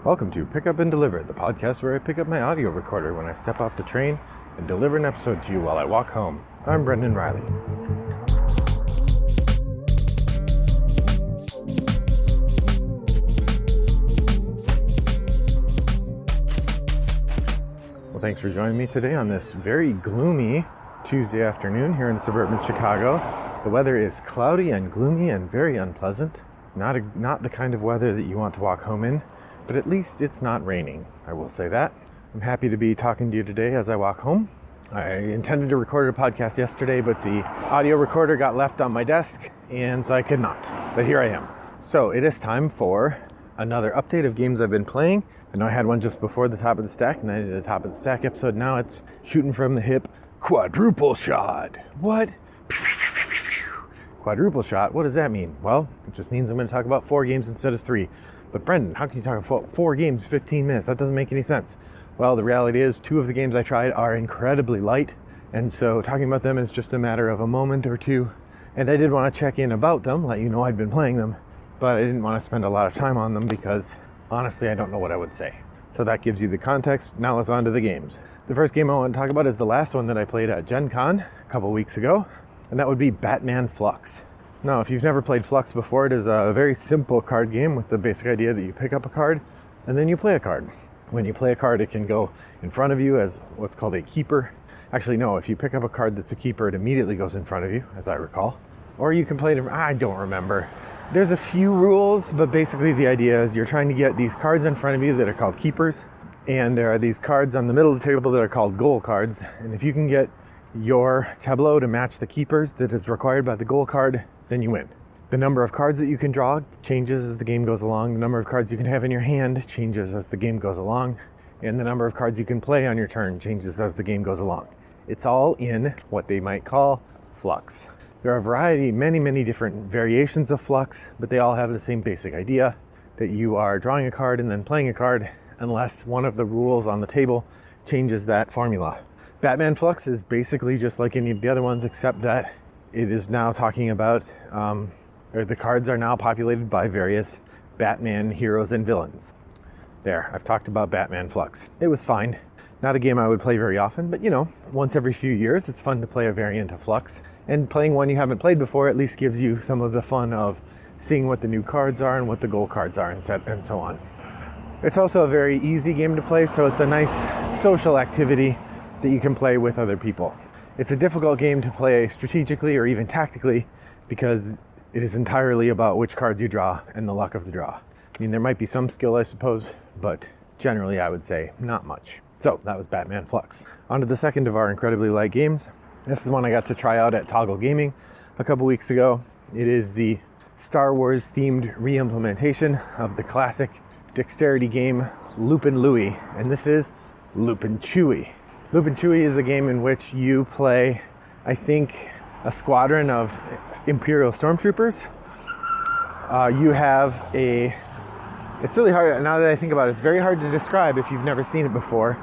Welcome to Pick Up and Deliver, the podcast where I pick up my audio recorder when I step off the train and deliver an episode to you while I walk home. I'm Brendan Riley. Well, thanks for joining me today on this very gloomy Tuesday afternoon here in suburban Chicago. The weather is cloudy and gloomy and very unpleasant. Not the kind of weather that you want to walk home in, but at least it's not raining, I will say that. I'm happy to be talking to you today as I walk home. I intended to record a podcast yesterday, but the audio recorder got left on my desk, and so I could not. But here I am. So it is time for another update of games I've been playing. I know I had one just before the top of the stack, and I did a top of the stack episode. Now it's shooting from the hip, quadruple shot. What? Quadruple shot, what does that mean? Well, it just means I'm going to talk about 4 games instead of 3. But Brendan, how can you talk about 4 games, 15 minutes? That doesn't make any sense. Well, the reality is 2 of the games I tried are incredibly light, and so talking about them is just a matter of a moment or two. And I did want to check in about them, let you know I'd been playing them, but I didn't want to spend a lot of time on them because, honestly, I don't know what I would say. So that gives you the context. Now let's on to the games. The first game I want to talk about is the last one that I played at Gen Con a couple weeks ago, and that would be Batman Flux. Now, if you've never played Flux before, it is a very simple card game with the basic idea that you pick up a card and then you play a card. When you play a card, it can go in front of you as what's called a keeper. Actually, no, if you pick up a card that's a keeper, it immediately goes in front of you, as I recall. Or you can play it, I don't remember. There's a few rules, but basically the idea is you're trying to get these cards in front of you that are called keepers, and there are these cards on the middle of the table that are called goal cards, and if you can get your tableau to match the keepers that is required by the goal card, then you win. The number of cards that you can draw changes as the game goes along. The number of cards you can have in your hand changes as the game goes along. And the number of cards you can play on your turn changes as the game goes along. It's all in what they might call Flux. There are a variety, many different variations of Flux, but they all have the same basic idea that you are drawing a card and then playing a card unless one of the rules on the table changes that formula. Batman Flux is basically just like any of the other ones, except that it is now talking about, the cards are now populated by various Batman heroes and villains. There, I've talked about Batman Flux. It was fine. Not a game I would play very often, but once every few years, it's fun to play a variant of Flux. And playing one you haven't played before at least gives you some of the fun of seeing what the new cards are and what the goal cards are and so on. It's also a very easy game to play, so it's a nice social activity that you can play with other people. It's a difficult game to play strategically or even tactically because it is entirely about which cards you draw and the luck of the draw. I mean, there might be some skill, I suppose, but generally I would say not much. So that was Batman Flux. On to the second of our incredibly light games. This is one I got to try out at Toggle Gaming a couple weeks ago. It is the Star Wars themed re-implementation of the classic dexterity game Loopin Louie, and this is Loopin Chewie. Loopin Chewie is a game in which you play, I think, a squadron of Imperial Stormtroopers. It's really hard, now that I think about it, it's very hard to describe if you've never seen it before.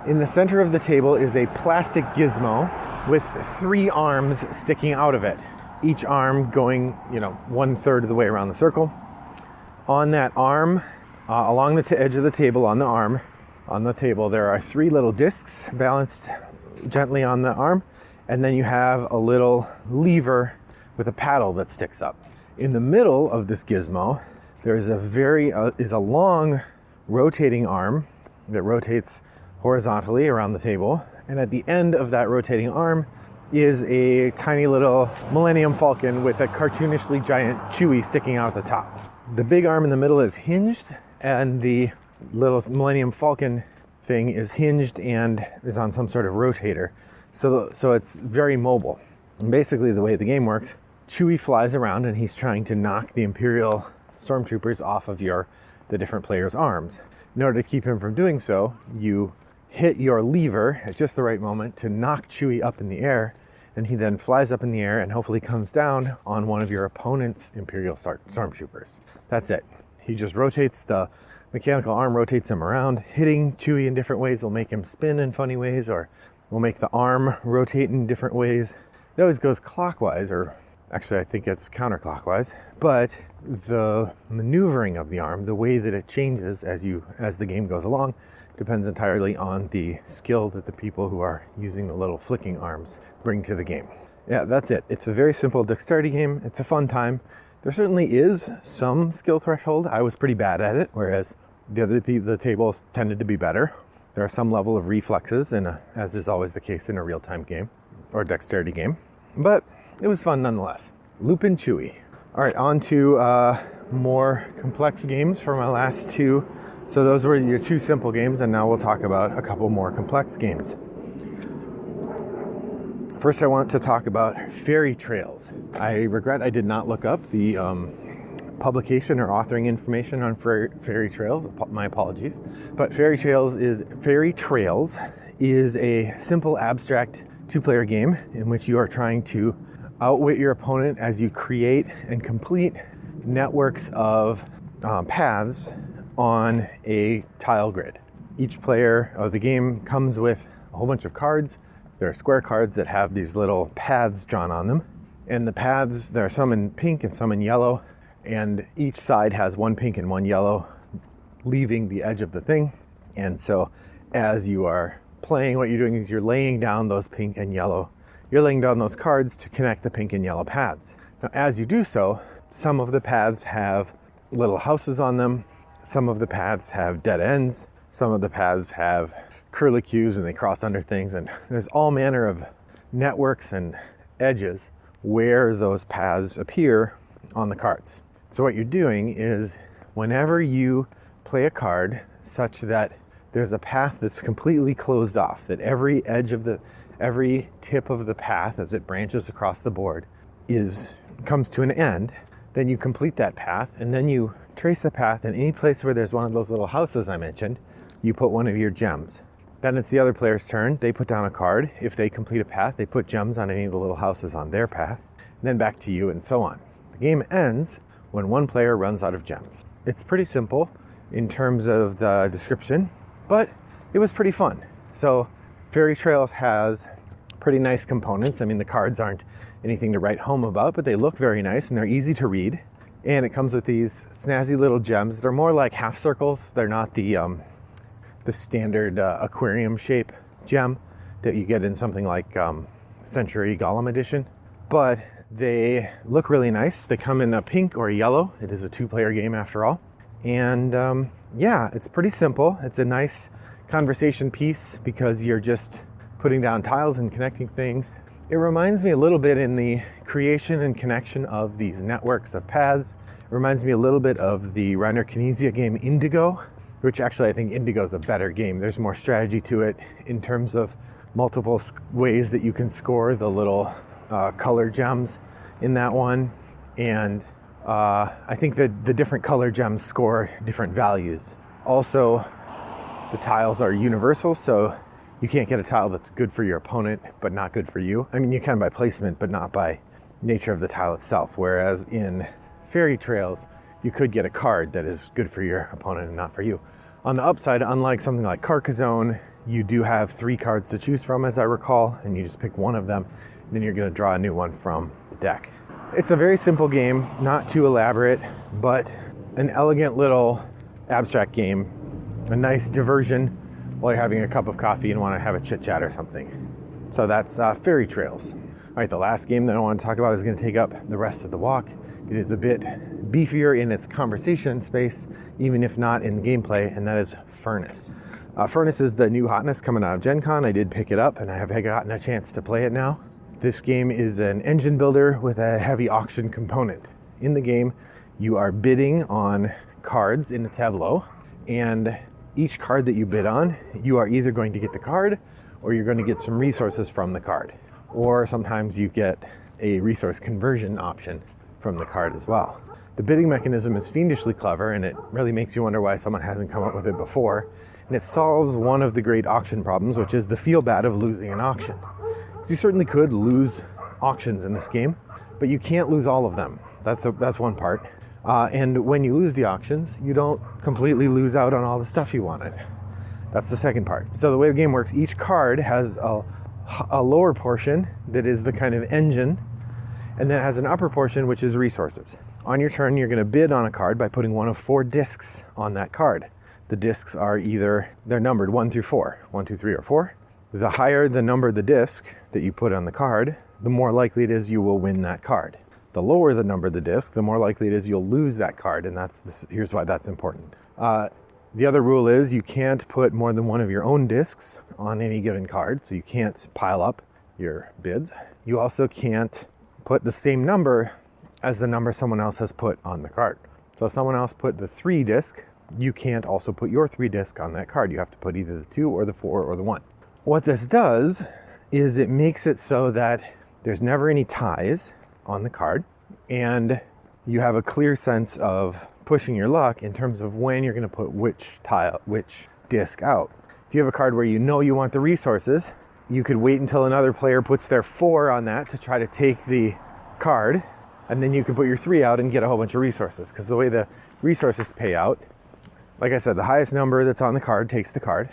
In the center of the table is a plastic gizmo with 3 arms sticking out of it. Each arm going, 1/3 of the way around the circle. On that arm, along the edge of the table on the table, there are 3 little discs balanced gently on the arm, and then you have a little lever with a paddle that sticks up. In the middle of this gizmo, there is a long rotating arm that rotates horizontally around the table, and at the end of that rotating arm is a tiny little Millennium Falcon with a cartoonishly giant Chewie sticking out at the top. The big arm in the middle is hinged, and the little Millennium Falcon thing is hinged and is on some sort of rotator. So it's very mobile. And basically the way the game works, Chewie flies around and he's trying to knock the Imperial Stormtroopers off of the different players' arms. In order to keep him from doing so, you hit your lever at just the right moment to knock Chewie up in the air, and he then flies up in the air and hopefully comes down on one of your opponent's Imperial Stormtroopers. That's it. He just rotates the mechanical arm, rotates him around. Hitting Chewie in different ways will make him spin in funny ways, or will make the arm rotate in different ways. It always goes clockwise, or Actually, I think it's counterclockwise. But the maneuvering of the arm, the way that it changes as the game goes along, depends entirely on the skill that the people who are using the little flicking arms bring to the game. Yeah, that's it. It's a very simple dexterity game. It's a fun time. There certainly is some skill threshold. I was pretty bad at it, whereas the tables tended to be better. There are some level of reflexes, as is always the case in a real-time game or dexterity game. But it was fun nonetheless. Loopin Chewie. All right, on to more complex games for my last two. So those were your two simple games, and now we'll talk about a couple more complex games. First, I want to talk about Fairy Trails. I regret I did not look up the publication or authoring information on Fairy Trails. My apologies. But Fairy Trails is a simple, abstract two-player game in which you are trying to outwit your opponent as you create and complete networks of paths on a tile grid. Each player of the game comes with a whole bunch of cards. There are square cards that have these little paths drawn on them. And the paths, there are some in pink and some in yellow. And each side has one pink and one yellow leaving the edge of the thing. And so as you are playing, what you're doing is you're laying down those pink and yellow. You're laying down those cards to connect the pink and yellow paths. Now, as you do so, some of the paths have little houses on them. Some of the paths have dead ends. Some of the paths have curlicues and they cross under things. And there's all manner of networks and edges where those paths appear on the cards. So what you're doing is whenever you play a card such that there's a path that's completely closed off, that every tip of the path as it branches across the board comes to an end, then you complete that path, and then you trace the path in any place where there's one of those little houses I mentioned, you put one of your gems. Then it's the other player's turn. They put down a card. If they complete a path, they put gems on any of the little houses on their path, and then back to you, and so on. The game ends when one player runs out of gems. It's pretty simple in terms of the description, but it was pretty fun. So Fairy Trails has pretty nice components. I mean, the cards aren't anything to write home about, but they look very nice and they're easy to read. And it comes with these snazzy little gems. They're more like half circles. They're not the standard aquarium shape gem that you get in something like Century Golem Edition. But they look really nice. They come in a pink or a yellow. It is a two-player game after all. And yeah, it's pretty simple. It's a nice conversation piece because you're just putting down tiles and connecting things. It reminds me a little bit in the creation and connection of these networks of paths. It reminds me a little bit of the Reiner Knizia game Indigo, which actually I think Indigo is a better game. There's more strategy to it in terms of multiple ways that you can score the little color gems in that one. And I think that the different color gems score different values. Also, the tiles are universal, so you can't get a tile that's good for your opponent but not good for you. I mean, you can by placement, but not by nature of the tile itself. Whereas in Fairy Trails, you could get a card that is good for your opponent and not for you. On the upside, unlike something like Carcassonne, you do have 3 cards to choose from, as I recall, and you just pick one of them, and then you're going to draw a new one from the deck. It's a very simple game, not too elaborate, but an elegant little abstract game, a nice diversion while you're having a cup of coffee and want to have a chit-chat or something. So that's Fairy Trails. All right, the last game that I want to talk about is going to take up the rest of the walk. It is a bit beefier in its conversation space, even if not in the gameplay, and that is Furnace. Furnace is the new hotness coming out of Gen Con. I did pick it up, and I have gotten a chance to play it now. This game is an engine builder with a heavy auction component. In the game, you are bidding on cards in the tableau, and each card that you bid on, you are either going to get the card or you're going to get some resources from the card. Or sometimes you get a resource conversion option from the card as well. The bidding mechanism is fiendishly clever, and it really makes you wonder why someone hasn't come up with it before. And it solves one of the great auction problems, which is the feel bad of losing an auction. So you certainly could lose auctions in this game, but you can't lose all of them. That's one part. And when you lose the auctions, you don't completely lose out on all the stuff you wanted. That's the second part. So the way the game works, each card has a lower portion that is the kind of engine, And then it has an upper portion, which is resources. On your turn, you're going to bid on a card by putting one of 4 discs on that card. The discs are they're numbered 1 through 4, 1, 2, 3, or 4. The higher the number of the disc that you put on the card, the more likely it is you will win that card. The lower the number of the disc, the more likely it is you'll lose that card, and here's why that's important. The other rule is you can't put more than one of your own discs on any given card, so you can't pile up your bids. You also can't put the same number as the number someone else has put on the card. So if someone else put the 3 disc, you can't also put your 3 disc on that card. You have to put either the 2 or the 4 or the 1. What this does is it makes it so that there's never any ties on the card, and you have a clear sense of pushing your luck in terms of when you're going to put which disc out. If you have a card where you know you want the resources, you could wait until another player puts their 4 on that to try to take the card, and then you can put your 3 out and get a whole bunch of resources. Because the way the resources pay out, like I said, the highest number that's on the card takes the card.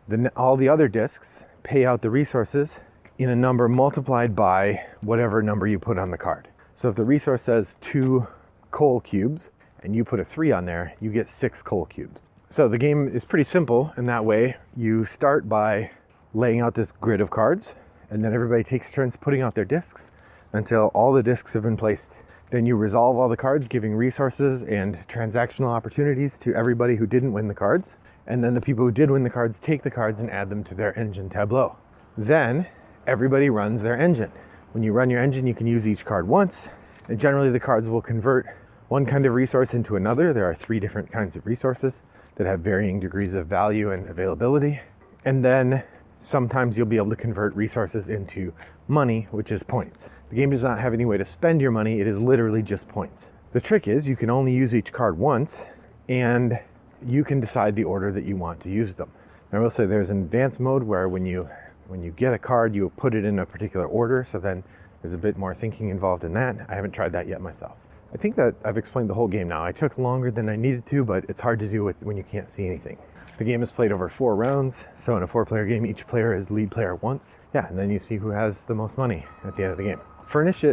Then all the other discs pay out the resources in a number multiplied by whatever number you put on the card. So if the resource says 2 coal cubes and you put a 3 on there, you get 6 coal cubes. So the game is pretty simple in that way. You start by laying out this grid of cards, and then everybody takes turns putting out their discs until all the discs have been placed. Then you resolve all the cards, giving resources and transactional opportunities to everybody who didn't win the cards. And then the people who did win the cards take the cards and add them to their engine tableau. Then everybody runs their engine. When you run your engine, you can use each card once, and generally the cards will convert one kind of resource into another. There are 3 different kinds of resources that have varying degrees of value and availability. And then sometimes you'll be able to convert resources into money, which is points. The game does not have any way to spend your money. It is literally just points. The trick is you can only use each card once, and you can decide the order that you want to use them. I will say there's an advanced mode where when you get a card, you put it in a particular order, so then there's a bit more thinking involved in that. I haven't tried that yet myself. I think that I've explained the whole game now. I took longer than I needed to, but it's hard to do when you can't see anything. The game is played over 4 rounds, so in a 4-player game, each player is lead player once. Yeah, and then you see who has the most money at the end of the game. Furnace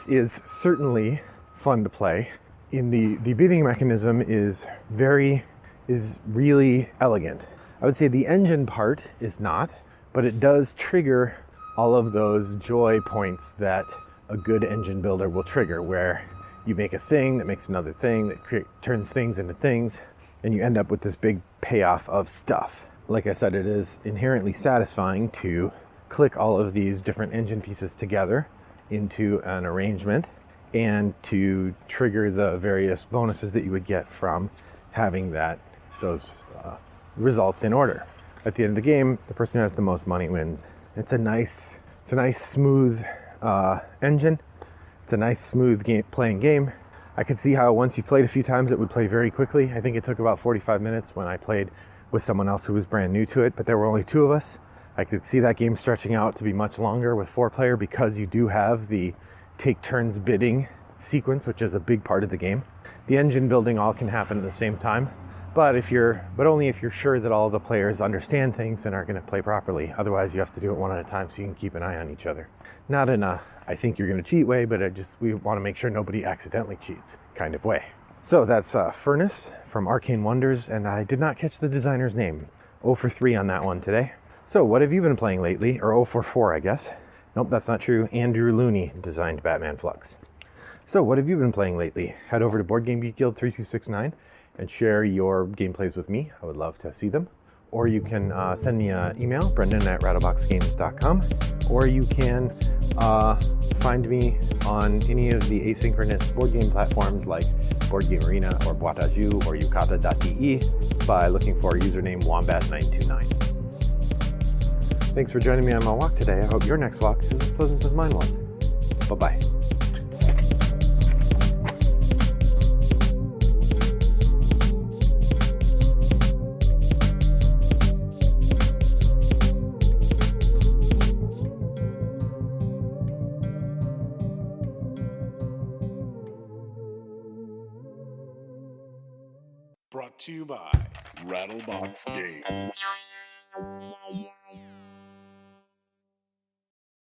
is certainly fun to play. The bidding mechanism is really elegant. I would say the engine part is not, but it does trigger all of those joy points that a good engine builder will trigger, where you make a thing that makes another thing that turns things into things, and you end up with this big payoff of stuff. Like I said, it is inherently satisfying to click all of these different engine pieces together into an arrangement and to trigger the various bonuses that you would get from having those results in order. At the end of the game, the person who has the most money wins. It's a nice smooth engine. It's a nice, smooth playing game. I could see how once you've played a few times, it would play very quickly. I think it took about 45 minutes when I played with someone else who was brand new to it, but there were only 2 of us. I could see that game stretching out to be much longer with 4-player because you do have the take turns bidding sequence, which is a big part of the game. The engine building all can happen at the same time, but only if you're sure that all the players understand things and are going to play properly. Otherwise, you have to do it one at a time so you can keep an eye on each other. Not in a I think you're going to cheat way, but we want to make sure nobody accidentally cheats kind of way. So that's Furnace from Arcane Wonders, and I did not catch the designer's name. 0 for 3 on that one today. So what have you been playing lately? Or 0 for 4, I guess. Nope, that's not true. Andrew Looney designed Batman Flux. So what have you been playing lately? Head over to Board Game Geek Guild 3269 and share your gameplays with me. I would love to see them. Or you can send me an email, brendan@rattleboxgames.com, or you can find me on any of the asynchronous board game platforms like Board Game Arena or Boitaju or Yukata.de by looking for username Wombat929. Thanks for joining me on my walk today. I hope your next walk is as pleasant as mine was. Bye-bye. Brought to you by Rattlebox Games.